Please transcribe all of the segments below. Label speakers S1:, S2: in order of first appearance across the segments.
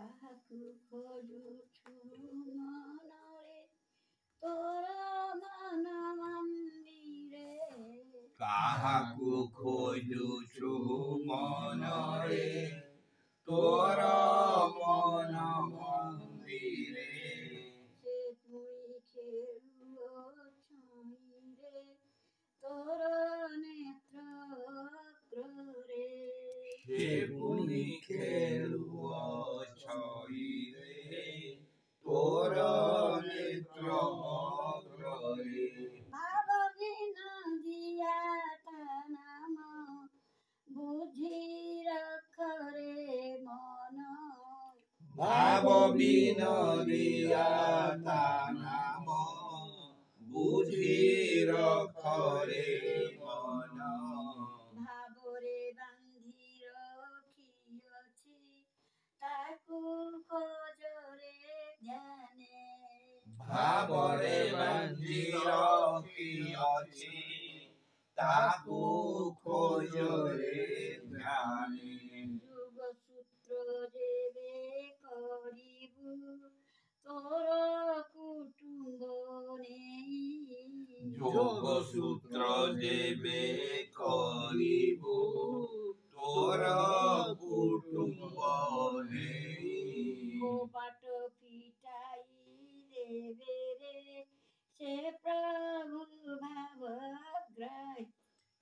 S1: କାହାକୁ ଖୋଜୁଛୁ ମନରେ ତୋର ମନ ମନ୍ଦିରେ
S2: କାହାକୁ ଖୋଜୁଛୁ ମନରେ ତୋର ମନ ମନ୍ଦିରେ
S1: ସେ ତୁଇ ଖେଳୁଅ ଛାଇରେ ତୋର ନେତ୍ର ଅଗ୍ରରେ
S2: ସେ ପୁଣି ଖେଳୁଅ ଛଇରେ ତୋର ନେତ୍ର ଅଗ୍ରରେ
S1: ଭାବ ବିନୋଦିଆ ତା ନାମ ବୁଝି ରଖରେ ମନ
S2: ଭାବ ବିନୋଦିଆ ତା ନାମ ବୁଝି ରଖରେ ମନ
S1: ଭାବରେ ବାନ୍ଧି ରଖିଅଛି ତାକୁ ଖୋଜରେ ଧ୍ୟାନେ
S2: ଭାବରେ ବାନ୍ଧି ରଖିଅଛି ତାକୁ ଖୋଜରେ ଧ୍ୟାନେ
S1: ଯୁଗ ସୂତ୍ର ଯେବେ କରିବୁ ତୋର କୁଟୁମ୍ବ ନେଇ
S2: ଯୋଗ ସୂତ୍ର ଯେବେ କରିବୁ ତୋର କୁଟୁମ୍ବ ନେଇ
S1: କବାଟ ଫିଟାଇ ଦେବେ ରେ ସେ ପ୍ରଭୁ ଭାବଗ୍ରାହୀ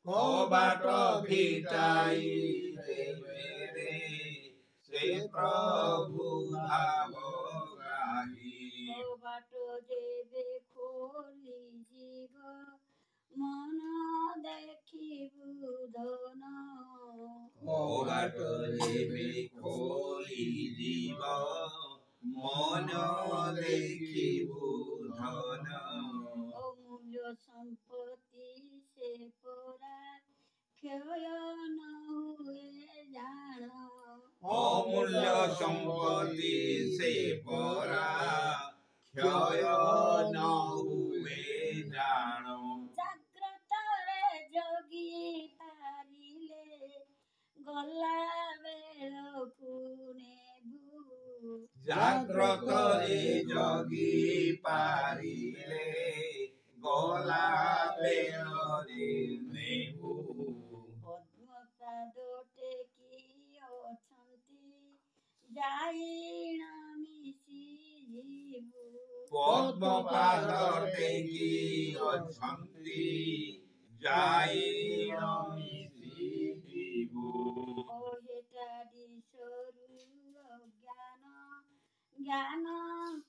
S2: କବାଟ ଫିଟାଇ ଦେବେ ରେ ସେ ପ୍ରଭୁ ଭାବଗ୍ରାହୀ
S1: କବାଟ ଯେବେ ଖୋଲିଯିବ ମନ ଦେଖିବୁ ଧନ
S2: କବାଟ ଯେବେ ଖୋଲିଯିବ ମନ ଦେଖିବୁ ଧନ
S1: ଅମୂଲ୍ୟ ସମ୍ପତ୍ତି ସେ ପରା କ୍ଷୟ ନ ହୁଏ ଜାଣ
S2: ଅମୂଲ୍ୟ ସମ୍ପତ୍ତି ସେ ପରା କ୍ଷୟ ନ ହୁଏ ଜାଣ
S1: ଜାଗ୍ରତରେ ଜଗି ପାରିଲେ ଗଲା ବେଳକୁ ନେବୁ
S2: ଜାଗ୍ରତରେ ଜଗି ପାରିଲେ ଗଲା ବେଳରେ ନେବୁ
S1: ପଦ୍ମପାଦ ଟେକି ଅଛନ୍ତି ଯାଇଣ ମିଶିଯିବୁ
S2: ପଦ୍ମପାଦ ଟେକି ଅଛନ୍ତି ଯାଇଣ ମିଶିଯିବୁ
S1: ହେଟାଡ଼ି ସରୁ ଅଜ୍ଞାନ ଜ୍ଞାନ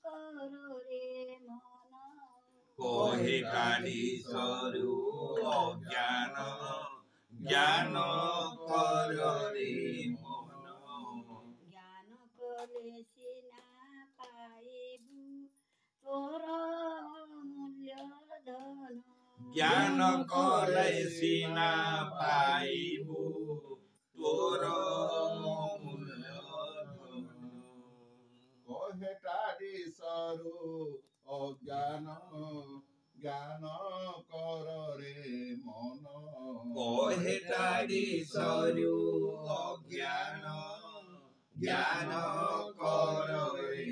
S1: କରରେ ମନ
S2: କହେ କାଢି ସରୁ ଅଜ୍ଞାନ ଜ୍ଞାନ କରରେ ମନ
S1: ଜ୍ଞାନ କଲେ ସିନା ପାଇବୁ ତୋର ମୂଲ୍ୟ ଧନ
S2: ଜ୍ଞାନ କଲେ ସିନା ପାଇବୁ ତୋର ମୂଲ୍ୟ ଧନ
S3: କହେ କାଢି ସରୁ ଅଜ୍ଞାନ ଜ୍ଞାନ କରରେ ମନ
S2: କହେ କାଢି ସରୁ ଅଜ୍ଞାନ ଜ୍ଞାନ କରରେ